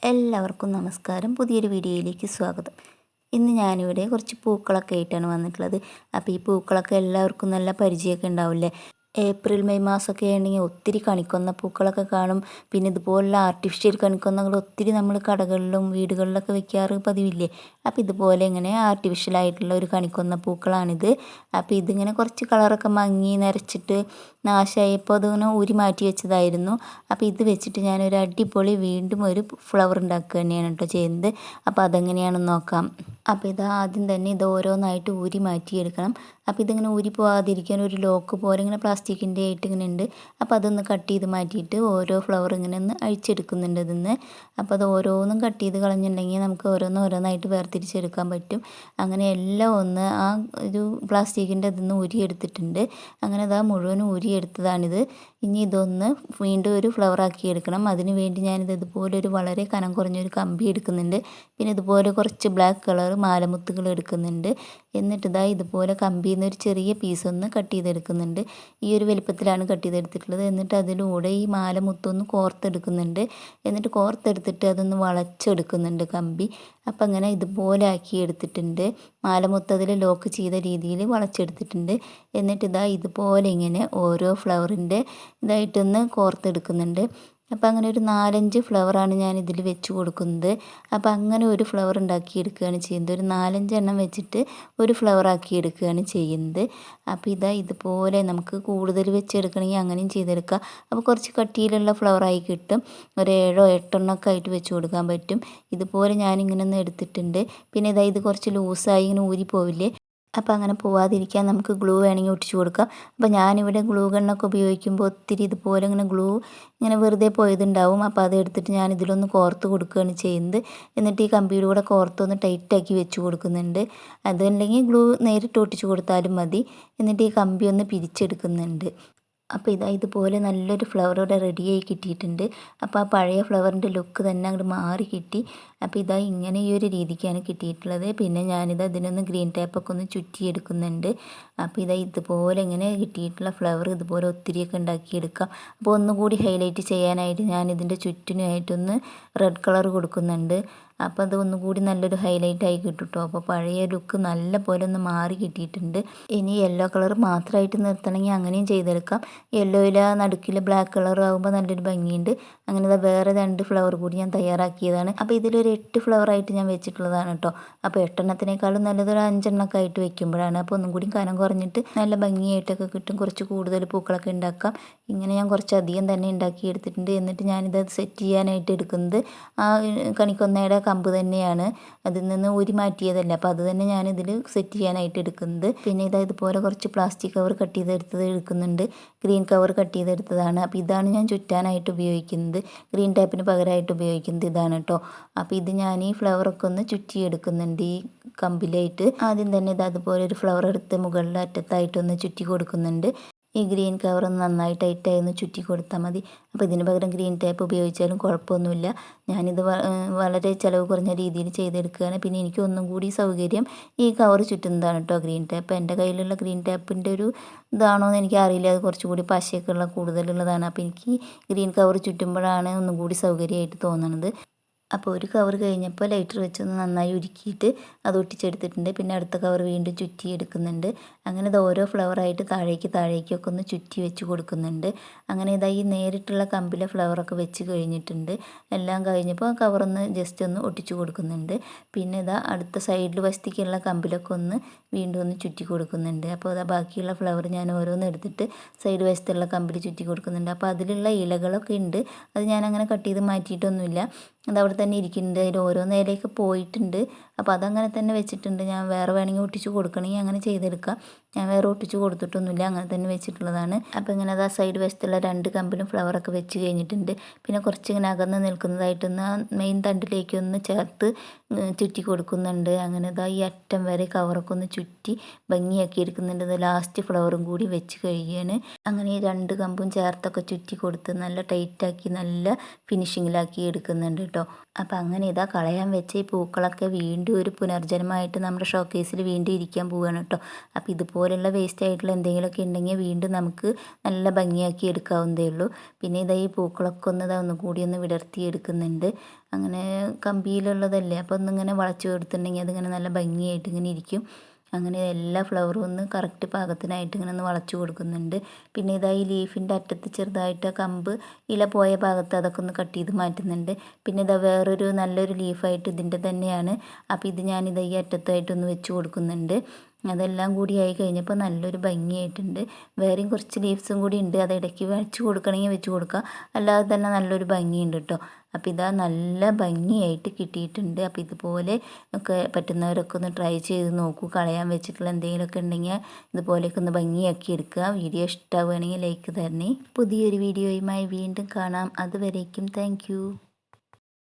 എല്ലാവർക്കും നമസ്കാരം. പുതിയൊരു വീഡിയോയിലേക്ക് സ്വാഗതം. ഇന്ന് ഞാനിവിടെ കുറച്ച് പൂക്കളൊക്കെ ആയിട്ടാണ് വന്നിട്ടുള്ളത്. അപ്പോൾ ഈ പൂക്കളൊക്കെ എല്ലാവർക്കും നല്ല പരിചയമൊക്കെ ഉണ്ടാവില്ലേ. ഏപ്രിൽ മെയ് മാസമൊക്കെ ആണെങ്കിൽ ഒത്തിരി കണിക്കൊന്ന പൂക്കളൊക്കെ കാണും. പിന്നെ ഇതുപോലുള്ള ആർട്ടിഫിഷ്യൽ കണിക്കൊന്നകൾ ഒത്തിരി നമ്മൾ കടകളിലും വീടുകളിലൊക്കെ വെക്കാറ് പതിവില്ലേ. അപ്പോൾ ഇതുപോലെ ഇങ്ങനെ ആർട്ടിഫിഷ്യലായിട്ടുള്ള ഒരു കണിക്കൊന്ന പൂക്കളാണിത്. അപ്പോൾ ഇതിങ്ങനെ കുറച്ച് കളറൊക്കെ മങ്ങി നരച്ചിട്ട് നാശമായപ്പോൾ അതിങ്ങനെ ഊരി മാറ്റി വെച്ചതായിരുന്നു. അപ്പോൾ ഇത് വെച്ചിട്ട് ഞാനൊരു അടിപൊളി വീണ്ടും ഒരു ഫ്ലവർ ഉണ്ടാക്കുക തന്നെയാണ് കേട്ടോ ചെയ്യുന്നത്. അപ്പോൾ അതെങ്ങനെയാണെന്ന് നോക്കാം. അപ്പോൾ ഇത് ആദ്യം തന്നെ ഇത് ഓരോന്നായിട്ട് ഊരി മാറ്റിയെടുക്കണം. അപ്പോൾ ഇതിങ്ങനെ ഊരി പോകാതിരിക്കാൻ ഒരു ലോക്ക് പോലെ ഇങ്ങനെ പ്ലാസ്റ്റിക്കിൻ്റെ ആയിട്ട് ഇങ്ങനെ ഉണ്ട്. അപ്പോൾ അതൊന്ന് കട്ട് ചെയ്ത് മാറ്റിയിട്ട് ഓരോ ഫ്ലവർ ഇങ്ങനെ ഒന്ന് അഴിച്ചെടുക്കുന്നുണ്ട് ഇതിന്ന്. അപ്പോൾ അത് ഓരോന്നും കട്ട് ചെയ്ത് കളഞ്ഞിട്ടുണ്ടെങ്കിൽ നമുക്ക് ഓരോന്നായിട്ട് വേർതിരിച്ചെടുക്കാൻ പറ്റും. അങ്ങനെ എല്ലാം ഒന്ന് ആ ഒരു പ്ലാസ്റ്റിക്കിൻ്റെ ഇതിന്ന് ഊരിയെടുത്തിട്ടുണ്ട്. അങ്ങനെ അതാ മുഴുവനും ഊരിയെടുത്തതാണിത്. ഇനി ഇതൊന്ന് വീണ്ടും ഒരു ഫ്ലവറാക്കി എടുക്കണം. അതിന് വേണ്ടി ഞാനിത് ഇതുപോലെ ഒരു വളരെ കനം കുറഞ്ഞൊരു കമ്പി എടുക്കുന്നുണ്ട്. പിന്നെ ഇതുപോലെ കുറച്ച് ബ്ലാക്ക് കളർ മാലമുത്തുകൾ എടുക്കുന്നുണ്ട്. എന്നിട്ട് ഇതാ ഇതുപോലെ കമ്പിയിൽ നിന്ന് ഒരു ചെറിയ പീസ് ഒന്ന് കട്ട് ചെയ്തെടുക്കുന്നുണ്ട്. ഈ ഒരു വലിപ്പത്തിലാണ് കട്ട് ചെയ്തെടുത്തിട്ടുള്ളത്. എന്നിട്ട് അതിലൂടെ ഈ മാലമുത്തൊന്ന് കോർത്തെടുക്കുന്നുണ്ട്. എന്നിട്ട് കോർത്തെടുത്തിട്ട് അതൊന്ന് വളച്ചെടുക്കുന്നുണ്ട് കമ്പി. അപ്പം അങ്ങനെ ഇതുപോലെ ആക്കി എടുത്തിട്ടുണ്ട്. മാലമുത്ത് അതിൽ ലോക്ക് ചെയ്ത രീതിയിൽ വളച്ചെടുത്തിട്ടുണ്ട്. എന്നിട്ട് ഇതാ ഇതുപോലെ ഇങ്ങനെ ഓരോ ഫ്ലവറിൻ്റെ ഇതായിട്ടൊന്ന് കോർത്തെടുക്കുന്നുണ്ട്. അപ്പോൾ അങ്ങനെ ഒരു 4-5 ഫ്ലവറാണ് ഞാൻ ഇതിൽ വെച്ച് കൊടുക്കുന്നത്. അപ്പോൾ അങ്ങനെ ഒരു ഫ്ലവർ ഉണ്ടാക്കിയെടുക്കുകയാണ് ചെയ്യുന്നത്. ഒരു 4-5 എണ്ണം വെച്ചിട്ട് ഒരു ഫ്ലവർ ആക്കി എടുക്കുകയാണ് ചെയ്യുന്നത്. അപ്പോൾ ഇതാ ഇതുപോലെ നമുക്ക് കൂടുതൽ വെച്ചെടുക്കണമെങ്കിൽ അങ്ങനെയും ചെയ്തെടുക്കാം. അപ്പോൾ കുറച്ച് കട്ടിയിലുള്ള ഫ്ലവറായി കിട്ടും. ഒരു 7-8 എണ്ണമൊക്കെ ആയിട്ട് വെച്ച് കൊടുക്കാൻ പറ്റും. ഇതുപോലെ ഞാനിങ്ങനെ ഒന്ന് എടുത്തിട്ടുണ്ട്. പിന്നെ ഇതാ ഇത് കുറച്ച് ലൂസായി ഇങ്ങനെ ഊരി പോവില്ലേ. അപ്പോൾ അങ്ങനെ പോവാതിരിക്കാൻ നമുക്ക് ഗ്ലൂ വേണമെങ്കിൽ ഒട്ടിച്ച് കൊടുക്കാം. അപ്പോൾ ഞാനിവിടെ ഗ്ലൂ ഗണ്ണൊക്കെ ഉപയോഗിക്കുമ്പോൾ ഒത്തിരി ഇതുപോലെ ഇങ്ങനെ ഗ്ലൂ ഇങ്ങനെ വെറുതെ പോയതുണ്ടാവും. അപ്പോൾ അതെടുത്തിട്ട് ഞാൻ ഇതിലൊന്ന് കോർത്ത് കൊടുക്കുകയാണ് ചെയ്യുന്നത്. എന്നിട്ട് ഈ കമ്പിയുടെ കൂടെ കോർത്തൊന്ന് ടൈറ്റാക്കി വെച്ച് കൊടുക്കുന്നുണ്ട്. അതല്ലെങ്കിൽ ഗ്ലൂ നേരിട്ട് ഒട്ടിച്ച് കൊടുത്താലും മതി. എന്നിട്ട് ഈ കമ്പി ഒന്ന് പിരിച്ചെടുക്കുന്നുണ്ട്. അപ്പോൾ ഇതാ ഇതുപോലെ നല്ലൊരു ഫ്ലവർ ഇവിടെ റെഡിയായി കിട്ടിയിട്ടുണ്ട്. അപ്പോൾ ആ പഴയ ഫ്ലവറിൻ്റെ ലുക്ക് തന്നെ അങ്ങോട്ട് മാറി കിട്ടി. അപ്പോൾ ഇതാ ഇങ്ങനെ ഈ ഒരു രീതിക്കാണ് കിട്ടിയിട്ടുള്ളത്. പിന്നെ ഞാനിത് അതിനൊന്ന് ഗ്രീൻ ടേപ്പൊക്കെ ഒന്ന് ചുറ്റിയെടുക്കുന്നുണ്ട്. അപ്പോൾ ഇതാ ഇതുപോലെ ഇങ്ങനെ കിട്ടിയിട്ടുള്ള ഫ്ലവർ ഇതുപോലെ ഒത്തിരിയൊക്കെ ഉണ്ടാക്കിയെടുക്കാം. അപ്പോൾ ഒന്നുകൂടി ഹൈലൈറ്റ് ചെയ്യാനായിട്ട് ഞാൻ ഇതിൻ്റെ ചുറ്റിനുമായിട്ടൊന്ന് റെഡ് കളർ കൊടുക്കുന്നുണ്ട്. അപ്പോൾ അത് ഒന്നുകൂടി നല്ലൊരു ഹൈലൈറ്റ് ആയി കിട്ടും കേട്ടോ. അപ്പോൾ പഴയ ലുക്ക് നല്ല പോലെ ഒന്ന് മാറി കിട്ടിയിട്ടുണ്ട്. ഇനി യെല്ലോ കളർ മാത്രമായിട്ട് നിർത്തണമെങ്കിൽ അങ്ങനെയും ചെയ്തെടുക്കാം. യെല്ലോയിൽ നടുക്കിൽ ബ്ലാക്ക് കളർ ആകുമ്പോൾ നല്ലൊരു ഭംഗിയുണ്ട്. അങ്ങനെ വേറെ 2 ഫ്ലവർ കൂടി ഞാൻ തയ്യാറാക്കിയതാണ്. അപ്പോൾ ഇതിലൊരു 8 ഫ്ലവറായിട്ട് ഞാൻ വെച്ചിട്ടുള്ളതാണ് കേട്ടോ. അപ്പോൾ 8 എണ്ണത്തിനേക്കാളും നല്ലതൊരു 5 എണ്ണമൊക്കെ ആയിട്ട് വെക്കുമ്പോഴാണ്. അപ്പോൾ ഒന്നും കൂടി കനം കുറഞ്ഞിട്ട് നല്ല ഭംഗിയായിട്ടൊക്കെ കിട്ടും. കുറച്ച് കൂടുതൽ പൂക്കളൊക്കെ ഉണ്ടാക്കാം. ഇങ്ങനെ ഞാൻ കുറച്ചധികം തന്നെ ഉണ്ടാക്കിയെടുത്തിട്ടുണ്ട്. എന്നിട്ട് ഞാനിത് സെറ്റ് ചെയ്യാനായിട്ട് എടുക്കുന്നത് ആ കണിക്കൊന്നയുടെ കമ്പ് തന്നെയാണ്. അതിൽ നിന്ന് ഊരി മാറ്റിയതല്ല. അപ്പോൾ അത് തന്നെ ഞാനിതിൽ സെറ്റ് ചെയ്യാനായിട്ട് എടുക്കുന്നത്. പിന്നെ ഇതാ ഇതുപോലെ കുറച്ച് പ്ലാസ്റ്റിക് കവർ കട്ട് ചെയ്തെടുത്തത് എടുക്കുന്നുണ്ട്. ഗ്രീൻ കവർ കട്ട് ചെയ്തെടുത്തതാണ്. അപ്പോൾ ഇതാണ് ഞാൻ ചുറ്റാനായിട്ട് ഉപയോഗിക്കുന്നത്. ഗ്രീൻ ടേപ്പിന് പകരമായിട്ട് ഉപയോഗിക്കുന്നത് ഇതാണ് കേട്ടോ. അപ്പോൾ ഇത് ഞാൻ ഈ ഫ്ലവറൊക്കെ ഒന്ന് ചുറ്റിയെടുക്കുന്നുണ്ട് ഈ കമ്പിലായിട്ട്. ആദ്യം തന്നെ ഇത് അതുപോലെ ഒരു ഫ്ലവർ എടുത്ത് മുകളിൽ അറ്റത്തായിട്ടൊന്ന് ചുറ്റി കൊടുക്കുന്നുണ്ട്. ഈ ഗ്രീൻ കവർ ഒന്ന് നന്നായി ടൈറ്റായി ഒന്ന് ചുറ്റി കൊടുത്താൽ മതി. അപ്പോൾ ഇതിന് പകരം ഗ്രീൻ ടേപ്പ് ഉപയോഗിച്ചാലും കുഴപ്പമൊന്നുമില്ല. ഞാനിത് വളരെ ചിലവ് കുറഞ്ഞ രീതിയിൽ ചെയ്തെടുക്കുകയാണ്. പിന്നെ എനിക്ക് ഒന്നും കൂടി സൗകര്യം ഈ കവർ ചുറ്റുന്നതാണ് കേട്ടോ ഗ്രീൻ ടേപ്പ്. എൻ്റെ കയ്യിലുള്ള ഗ്രീൻ ടേപ്പിൻ്റെ ഒരു ഇതാണോ എന്ന് എനിക്കറിയില്ല. അത് കുറച്ചുകൂടി പശയൊക്കെ ഉള്ള കൂടുതലുള്ളതാണ്. അപ്പോൾ എനിക്ക് ഗ്രീൻ കവർ ചുറ്റുമ്പോഴാണ് ഒന്നും കൂടി സൗകര്യമായിട്ട് തോന്നുന്നത്. അപ്പോൾ ഒരു കവർ കഴിഞ്ഞപ്പോൾ ലൈറ്റർ വെച്ചൊന്ന് നന്നായി ഉരുക്കിയിട്ട് അത് ഒട്ടിച്ചെടുത്തിട്ടുണ്ട്. പിന്നെ അടുത്ത കവർ വീണ്ടും ചുറ്റി എടുക്കുന്നുണ്ട്. അങ്ങനെ ഇത് ഓരോ ഫ്ലവറായിട്ട് താഴേക്കൊക്കെ ഒന്ന് ചുറ്റി വെച്ച് കൊടുക്കുന്നുണ്ട്. അങ്ങനെ ഇതാ ഈ നേരിട്ടുള്ള കമ്പിലെ ഫ്ലവറൊക്കെ വെച്ച് കഴിഞ്ഞിട്ടുണ്ട്. എല്ലാം കഴിഞ്ഞപ്പോൾ ആ കവറൊന്ന് ജസ്റ്റ് ഒന്ന് ഒട്ടിച്ച് കൊടുക്കുന്നുണ്ട്. പിന്നെ ഇതാ അടുത്ത സൈഡിൽ വശത്തേക്കുള്ള കമ്പിലൊക്കെ ഒന്ന് വീണ്ടും ഒന്ന് ചുറ്റി കൊടുക്കുന്നുണ്ട്. അപ്പോൾ അതാ ബാക്കിയുള്ള ഫ്ലവർ ഞാൻ ഓരോന്ന് എടുത്തിട്ട് സൈഡ് വശത്തുള്ള കമ്പിൽ ചുറ്റി കൊടുക്കുന്നുണ്ട്. അപ്പോൾ അതിലുള്ള ഇലകളൊക്കെ ഉണ്ട്. അത് ഞാനങ്ങനെ കട്ട് ചെയ്ത് മാറ്റിയിട്ടൊന്നുമില്ല. അതവിടെ തന്നെ ഇരിക്കുന്നുണ്ട്. അതിൽ ഓരോന്ന് ഇലയൊക്കെ പോയിട്ടുണ്ട്. അപ്പോൾ അതങ്ങനെ തന്നെ വെച്ചിട്ടുണ്ട്. ഞാൻ വേറെ വേണമെങ്കിൽ ഒട്ടിച്ച് കൊടുക്കണമെങ്കിൽ അങ്ങനെ ചെയ്തെടുക്കാം. ഞാൻ വേറെ ഒട്ടിച്ച് കൊടുത്തിട്ടൊന്നുമില്ല. അങ്ങനെ തന്നെ വെച്ചിട്ടുള്ളതാണ്. അപ്പോൾ ഇങ്ങനെ അത് ആ സൈഡ് വശത്തുള്ള 2 കമ്പിലും ഫ്ലവറൊക്കെ വെച്ച് കഴിഞ്ഞിട്ടുണ്ട്. പിന്നെ കുറച്ച് ഇങ്ങനെ അകന്ന് നിൽക്കുന്നതായിട്ടൊന്ന് മെയിൻ തണ്ടിലേക്കൊന്ന് ചേർത്ത് ചുറ്റി കൊടുക്കുന്നുണ്ട്. അങ്ങനെ ഇതാ ഈ അറ്റം വരെ കവറൊക്കെ ഒന്ന് ചുറ്റി ഭംഗിയാക്കി എടുക്കുന്നുണ്ട്. ഇത് ലാസ്റ്റ് ഫ്ലവറും കൂടി വെച്ച് കഴിയുകയാണ്. അങ്ങനെ ഈ 2 കമ്പും ചേർത്തൊക്കെ ചുറ്റി കൊടുത്ത് നല്ല ടൈറ്റാക്കി നല്ല ഫിനിഷിങ്ങിലാക്കി എടുക്കുന്നുണ്ട് കേട്ടോ. അപ്പോൾ അങ്ങനെ ഇതാ കളയാൻ വെച്ച ഈ പൂക്കളൊക്കെ വീണ്ടും വീണ്ടും ഒരു പുനർജന്മമായിട്ട് നമ്മുടെ ഷോക്കേസിൽ വീണ്ടും ഇരിക്കാൻ പോവുകയാണ് കേട്ടോ. അപ്പോൾ ഇതുപോലുള്ള വേസ്റ്റ് ആയിട്ടുള്ള എന്തെങ്കിലുമൊക്കെ ഉണ്ടെങ്കിൽ വീണ്ടും നമുക്ക് നല്ല ഭംഗിയാക്കി എടുക്കാവുന്നതേ ഉള്ളൂ. പിന്നെ ഇതാ ഈ പൂക്കളൊക്കെ ഒന്നുകൂടി ഒന്ന് വിടർത്തി എടുക്കുന്നുണ്ട്. അങ്ങനെ കമ്പിയിലുള്ളതല്ലേ, അപ്പോൾ ഒന്നിങ്ങനെ വളച്ചു കൊടുത്തിട്ടുണ്ടെങ്കിൽ അതിങ്ങനെ നല്ല ഭംഗിയായിട്ട് ഇങ്ങനെ ഇരിക്കും. അങ്ങനെ എല്ലാ ഫ്ലവറും ഒന്ന് കറക്റ്റ് പാകത്തിനായിട്ട് ഇങ്ങനെ ഒന്ന് വളച്ചു കൊടുക്കുന്നുണ്ട്. പിന്നെ ഇതാ ഈ ലീഫിൻ്റെ അറ്റത്ത് ചെറുതായിട്ട് കമ്പ് ഇല പോയ ഭാഗത്ത് അതൊക്കെ ഒന്ന് കട്ട് ചെയ്ത് മാറ്റുന്നുണ്ട്. പിന്നെ ഇതാ വേറൊരു നല്ലൊരു ലീഫായിട്ട് ഇതിൻ്റെ തന്നെയാണ്. അപ്പോൾ ഇത് ഞാനിതാ ഈ അറ്റത്തായിട്ടൊന്ന് വെച്ച് കൊടുക്കുന്നുണ്ട്. അതെല്ലാം കൂടി ആയി കഴിഞ്ഞപ്പോൾ നല്ലൊരു ഭംഗിയായിട്ടുണ്ട്. വേറെയും കുറച്ച് ലീവ്സും കൂടി ഉണ്ട്, അത് ഇടയ്ക്ക് വെച്ച് കൊടുക്കണമെങ്കിൽ വെച്ച് കൊടുക്കുക, അല്ലാതെ തന്നെ നല്ലൊരു ഭംഗിയുണ്ട് കേട്ടോ. അപ്പോൾ ഇതാ നല്ല ഭംഗിയായിട്ട് കിട്ടിയിട്ടുണ്ട്. അപ്പോൾ ഇതുപോലെ ഒക്കെ പറ്റുന്നവരൊക്കെ ഒന്ന് ട്രൈ ചെയ്ത് നോക്കൂ. കളയാൻ വെച്ചിട്ടുള്ള എന്തെങ്കിലുമൊക്കെ ഉണ്ടെങ്കിൽ ഇതുപോലെയൊക്കെ ഒന്ന് ഭംഗിയാക്കി എടുക്കുക. വീഡിയോ ഇഷ്ടമാവുകയാണെങ്കിൽ ലൈക്ക് തരണേ. പുതിയൊരു വീഡിയോയുമായി വീണ്ടും കാണാം. അതുവരേക്കും താങ്ക്